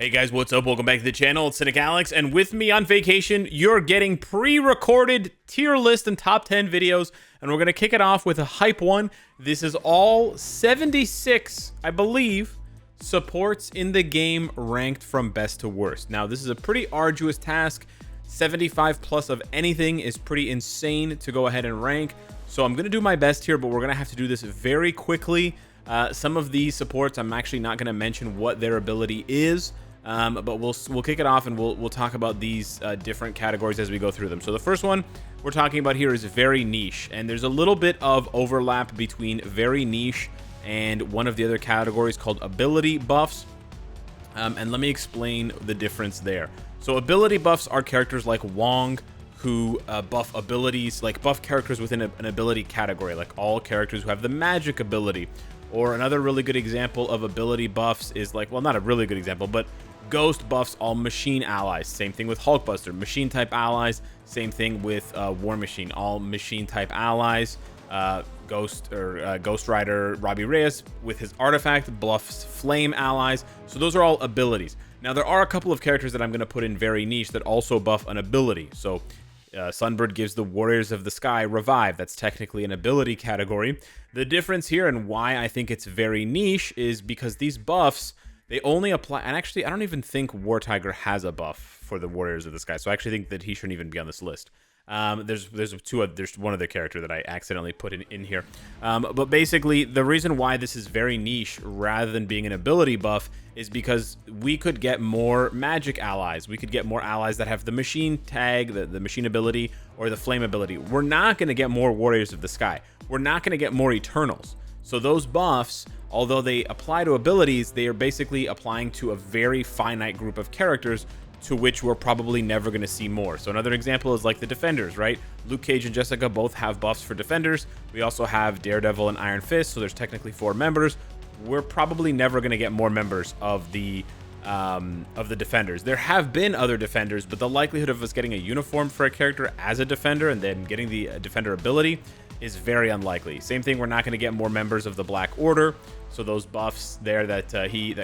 Hey guys, what's up? Welcome back to the channel. It's Cynicalex, and with me on vacation, you're getting pre-recorded tier list and top 10 videos, and we're going to kick it off with a hype one. This is all 76, I believe, supports in the game ranked from best to worst. Now, this is a pretty arduous task. 75 plus of anything is pretty insane to go ahead and rank, so I'm going to do my best here, but we're going to have to do this very quickly. Some of these supports, I'm actually not going to mention what their ability is. But we'll kick it off and we'll talk about these different categories as we go through them. So the first one we're talking about here is very niche, and there's a little bit of overlap between very niche and one of the other categories called ability buffs. And let me explain the difference there. So ability buffs are characters like Wong who buff abilities, like buff characters within an ability category, like all characters who have the magic ability. Or another really good example of ability buffs is like, well, not a really good example, but Ghost buffs all machine allies. Same thing with Hulkbuster. Machine type allies. Same thing with War Machine. All machine type allies. Ghost Rider Robbie Reyes with his artifact buffs flame allies. So those are all abilities. Now there are a couple of characters that I'm going to put in very niche that also buff an ability. So Sunbird gives the Warriors of the Sky Revive. That's technically an ability category. The difference here and why I think it's very niche is because these buffs, they only apply, and actually I don't even think War Tiger has a buff for the Warriors of the Sky, so I actually think that he shouldn't even be on this list. There's one other character that I accidentally put in here. But basically, the reason why this is very niche rather than being an ability buff is because we could get more magic allies. We could get more allies that have the machine tag, the machine ability, or the flame ability. We're not going to get more Warriors of the Sky. We're not going to get more Eternals. So those buffs, although they apply to abilities, they are basically applying to a very finite group of characters to which we're probably never going to see more. So another example is like the Defenders, right? Luke Cage and Jessica both have buffs for Defenders. We also have Daredevil and Iron Fist, so there's technically 4 members. We're probably never going to get more members of the Defenders. There have been other Defenders, but the likelihood of us getting a uniform for a character as a Defender and then getting the Defender ability is very unlikely. Same thing, we're not going to get more members of the Black Order, so those buffs there that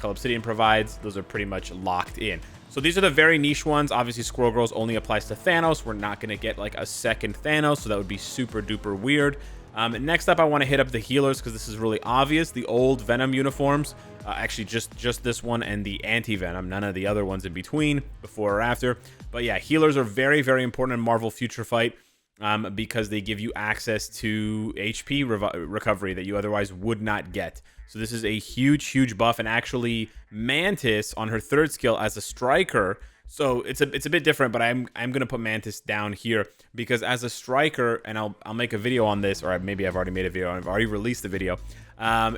Call Obsidian provides, those are pretty much locked in. So these are the very niche ones. Obviously, Squirrel Girls only applies to Thanos. We're not going to get like a second Thanos, so that would be super duper weird. Next up, I want to hit up the healers because this is really obvious. The old Venom uniforms, actually just this one and the anti-Venom, none of the other ones in between, before or after. But yeah, healers are very, very important in Marvel Future Fight. Because they give you access to HP recovery that you otherwise would not get. So this is a huge buff, and actually Mantis on her 3rd skill as a striker. So it's a bit different, but I'm gonna put Mantis down here because as a striker, and I'll make a video on this, or maybe I've already made a video. I've already released the video.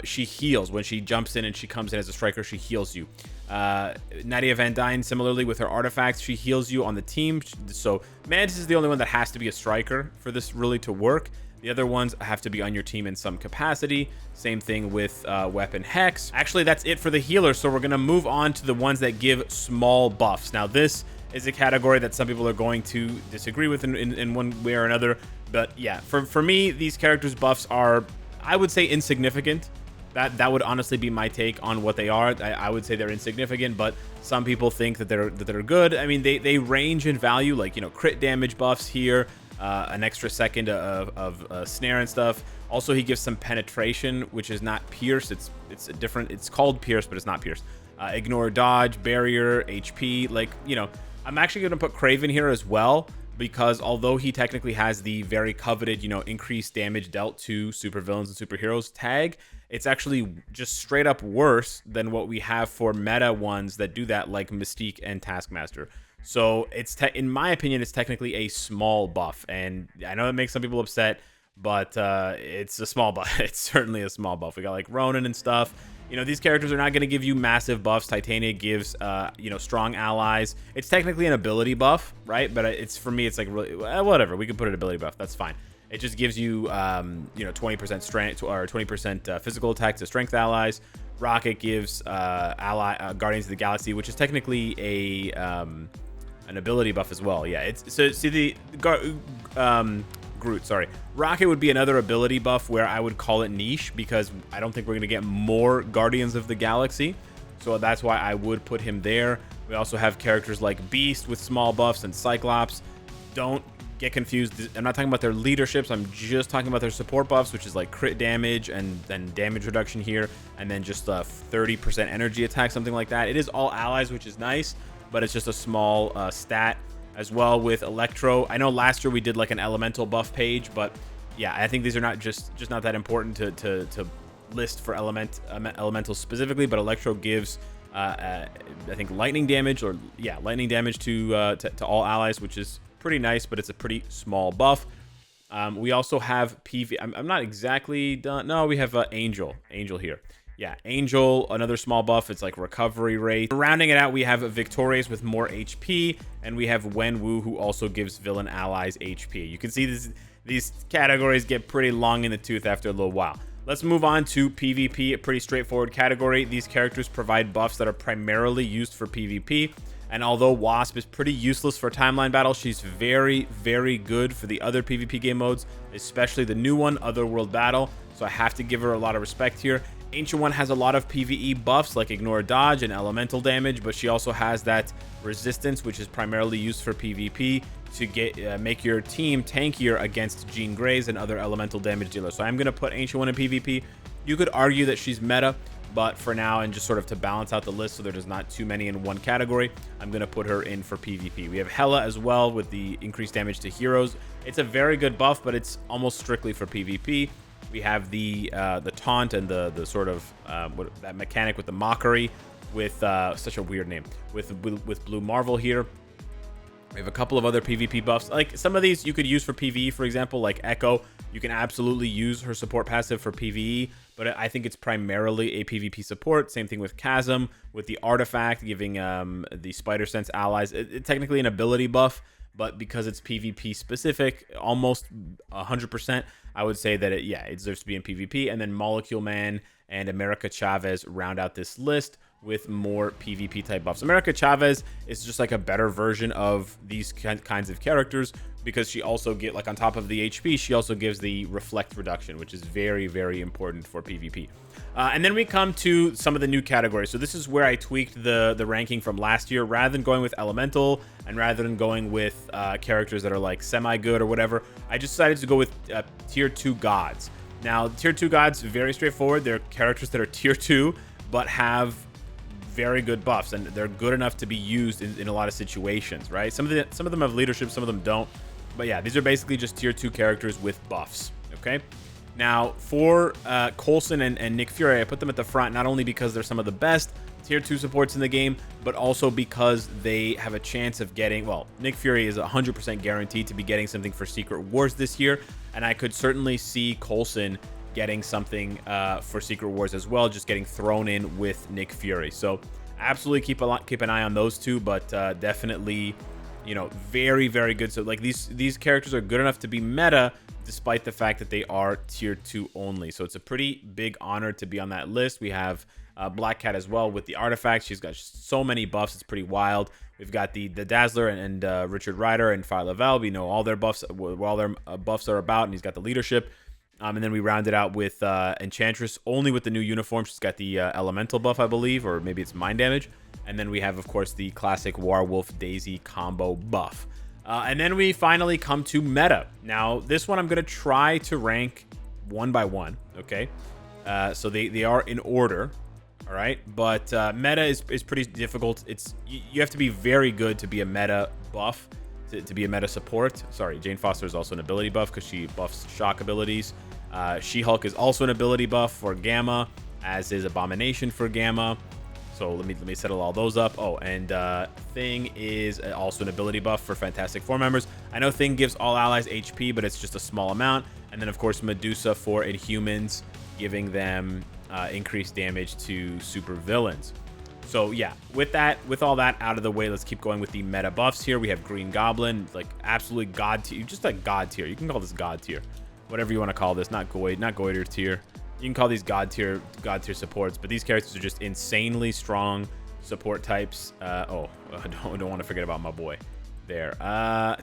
She heals when she jumps in and she comes in as a striker. She heals you. Nadia Van Dyne, similarly with her artifacts, she heals you on the team. So Mantis is the only one that has to be a striker for this really to work. The other ones have to be on your team in some capacity. Same thing with Weapon Hex. Actually, that's it for the healers. So we're going to move on to the ones that give small buffs. Now, this is a category that some people are going to disagree with in one way or another. But yeah, for me, these characters' buffs are, I would say, insignificant. That would honestly be my take on what they are. I would say they're insignificant, but some people think that they're good. I mean, they range in value, like, you know, crit damage buffs here. An extra second of snare and stuff. Also, he gives some penetration, which is not pierce. It's a different. It's called pierce, but it's not pierce. Ignore, dodge, barrier, HP. Like, you know, I'm actually going to put Kraven here as well because although he technically has the very coveted, you know, increased damage dealt to supervillains and superheroes tag, it's actually just straight up worse than what we have for meta ones that do that, like Mystique and Taskmaster. So it's in my opinion, it's technically a small buff, and I know it makes some people upset, but it's a small buff. It's certainly a small buff. We got like Ronan and stuff. You know, these characters are not going to give you massive buffs. Titania gives, you know, strong allies. It's technically an ability buff, right? But it's, for me, it's like really, whatever. We can put it ability buff. That's fine. It just gives you, you know, 20% strength or 20% physical attack to strength allies. Rocket gives Guardians of the Galaxy, which is technically an ability buff as well. Yeah, it's so see Groot, sorry. Rocket would be another ability buff where I would call it niche because I don't think we're going to get more Guardians of the Galaxy. so that's why I would put him there. We also have characters like Beast with small buffs and Cyclops. Don't get confused. I'm not talking about their leaderships. I'm just talking about their support buffs, which is like crit damage and then damage reduction here, and then just 30% energy attack, something like that. It is all allies, which is nice, but it's just a small stat as well with Electro. I know last year we did like an elemental buff page, but yeah, I think these are not just not that important to list for elemental specifically, but Electro gives I think lightning damage, or yeah, lightning damage to all allies, which is pretty nice, but it's a pretty small buff. We also have PV. I'm not exactly done. No, we have Angel here. Yeah, Angel, another small buff. It's like recovery rate. Rounding it out, we have Victorious with more HP, and we have Wenwu, who also gives villain allies HP. You can see these categories get pretty long in the tooth after a little while. Let's move on to PvP, a pretty straightforward category. These characters provide buffs that are primarily used for PvP. And although Wasp is pretty useless for timeline battle, she's very, very good for the other PvP game modes, especially the new one, Otherworld Battle. So I have to give her a lot of respect here. Ancient One has a lot of PvE buffs like Ignore Dodge and Elemental Damage, but she also has that Resistance, which is primarily used for PvP to make your team tankier against Jean Greys and other Elemental Damage dealers. So I'm going to put Ancient One in PvP. You could argue that she's meta, but for now, and just sort of to balance out the list so there's not too many in one category, I'm going to put her in for PvP. We have Hela as well with the increased damage to heroes. It's a very good buff, but it's almost strictly for PvP. We have the taunt and the sort of that mechanic with the mockery with such a weird name with Blue Marvel here. We have a couple of other PvP buffs. Like some of these you could use for PvE, for example, like Echo. You can absolutely use her support passive for PvE, but I think it's primarily a PvP support. Same thing with Chasm, with the artifact giving the Spider Sense allies it's technically an ability buff, but because it's PvP specific, almost 100%, I would say that it deserves to be in PvP. And then Molecule Man and America Chavez round out this list with more PvP type buffs. America Chavez is just like a better version of these kinds of characters, because she also like on top of the HP, she also gives the reflect reduction, which is very, very important for PvP. And then we come to some of the new categories. So this is where I tweaked the ranking from last year. Rather than going with Elemental and rather than going with characters that are like semi-good or whatever, I just decided to go with tier 2 gods. Now, tier 2 gods, very straightforward. They're characters that are tier 2, but have very good buffs, and they're good enough to be used in a lot of situations, right? Some of them have leadership, some of them don't. But yeah, these are basically just tier 2 characters with buffs, okay? Now, for Coulson and Nick Fury, I put them at the front, not only because they're some of the best tier 2 supports in the game, but also because they have a chance of getting, well, Nick Fury is 100% guaranteed to be getting something for Secret Wars this year, and I could certainly see Coulson getting something for Secret Wars as well, just getting thrown in with Nick Fury. So absolutely keep an eye on those two, but definitely, you know, very, very good. So like these characters are good enough to be meta, despite the fact that they are tier 2 only. So it's a pretty big honor to be on that list. We have Black Cat as well with the artifacts. She's got so many buffs, it's pretty wild. We've got the Dazzler and Richard Rider and Fire Lavelle. We know all their buffs, what all their buffs are about, and he's got the leadership. And then we round it out with Enchantress, only with the new uniform. She's got the elemental buff, I believe, or maybe it's mind damage. And then we have, of course, the classic Werewolf Daisy combo buff. And then we finally come to meta. Now, this one I'm going to try to rank one by one, okay? So they are in order, all right? But meta is pretty difficult. You have to be very good to be a meta buff, to be a meta support. Sorry, Jane Foster is also an ability buff because she buffs shock abilities. She-Hulk is also an ability buff for Gamma, as is Abomination for Gamma. So let me settle all those up. Oh, and Thing is also an ability buff for Fantastic Four members. I know Thing gives all allies HP, but it's just a small amount. And then, of course, Medusa for Inhumans, giving them increased damage to super villains. So yeah, with all that out of the way, let's keep going with the meta buffs here. We have Green Goblin, like absolutely god tier, just like god tier. You can call this god tier, whatever you want to call this. Not goiter tier. You can call these god tier supports, but these characters are just insanely strong support types. I don't want to forget about my boy there.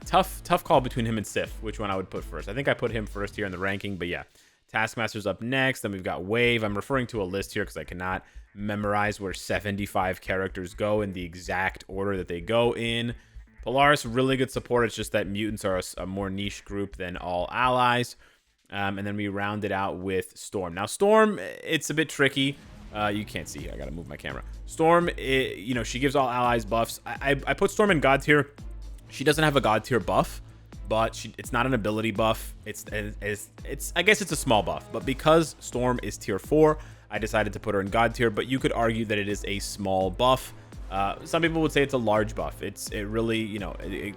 Tough call between him and Sif, which one I would put first. I think I put him first here in the ranking, but yeah, Taskmaster's up next. Then we've got Wave. I'm referring to a list here because I cannot memorize where 75 characters go in the exact order that they go in. Polaris, really good support. It's just that mutants are a more niche group than all allies. And then we round it out with Storm. Now, Storm, it's a bit tricky. You can't see here. I got to move my camera. Storm, she gives all allies buffs. I put Storm in God tier. She doesn't have a God tier buff, but it's not an ability buff. It's I guess it's a small buff. But because Storm is tier 4, I decided to put her in God tier. But you could argue that it is a small buff. Some people would say it's a large buff. It really, it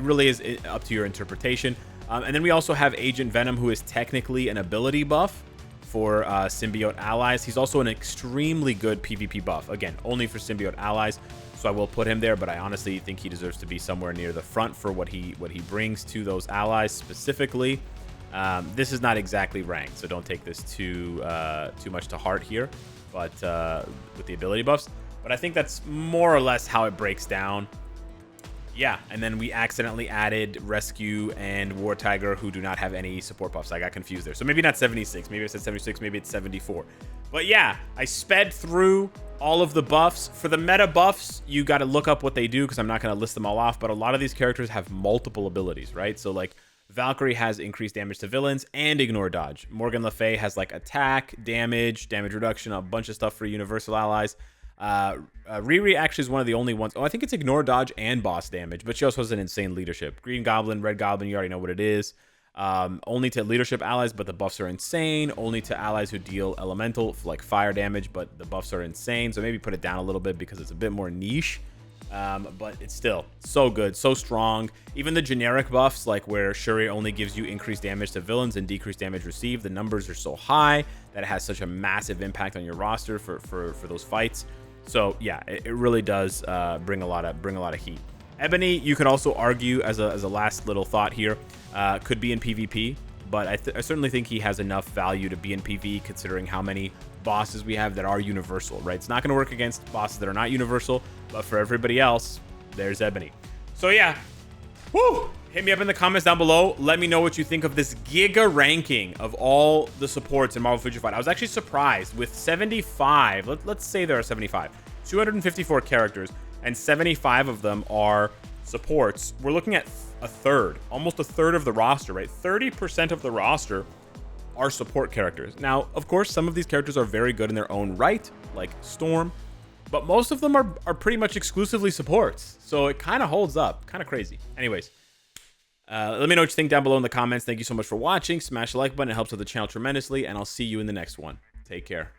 really is up to your interpretation. And then we also have Agent Venom, who is technically an ability buff for symbiote allies. He's also an extremely good PvP buff. Again, only for symbiote allies, so I will put him there, but I honestly think he deserves to be somewhere near the front for what he brings to those allies specifically. This is not exactly ranked, so don't take this too much to heart here, but with the ability buffs. But I think that's more or less how it breaks down. Yeah, and then we accidentally added Rescue and War Tiger, who do not have any support buffs. I got confused there. So maybe not 76. Maybe I said 76. Maybe it's 74. But yeah, I sped through all of the buffs. For the meta buffs, you got to look up what they do because I'm not going to list them all off. But a lot of these characters have multiple abilities, right? So like Valkyrie has increased damage to villains and ignore dodge. Morgan Le Fay has like attack, damage reduction, a bunch of stuff for universal allies. Riri actually is one of the only ones. Oh, I think it's ignore dodge and boss damage, but she also has an insane leadership. Green Goblin, Red Goblin, you already know what it is. Only to leadership allies, but the buffs are insane. Only to allies who deal elemental, like fire damage, but the buffs are insane. So maybe put it down a little bit because it's a bit more niche. But it's still so good, so strong. Even the generic buffs, like where Shuri only gives you increased damage to villains and decreased damage received, the numbers are so high that it has such a massive impact on your roster for those fights. So yeah, it really does bring a lot of heat. Ebony, you could also argue as a last little thought here, could be in PvP, but I certainly think he has enough value to be in PvE considering how many bosses we have that are universal, right? It's not going to work against bosses that are not universal, but for everybody else, there's Ebony. So yeah, woo! Hit me up in the comments down below. Let me know what you think of this giga ranking of all the supports in Marvel Future Fight. I was actually surprised with 75. Let's say there are 75. 254 characters, and 75 of them are supports. We're looking at almost a third of the roster, right? 30% of the roster are support characters. Now, of course, some of these characters are very good in their own right, like Storm, but most of them are pretty much exclusively supports. So it kind of holds up. Kind of crazy. Anyways. Let me know what you think down below in the comments. Thank you so much for watching. Smash the like button. It helps out the channel tremendously. And I'll see you in the next one. Take care.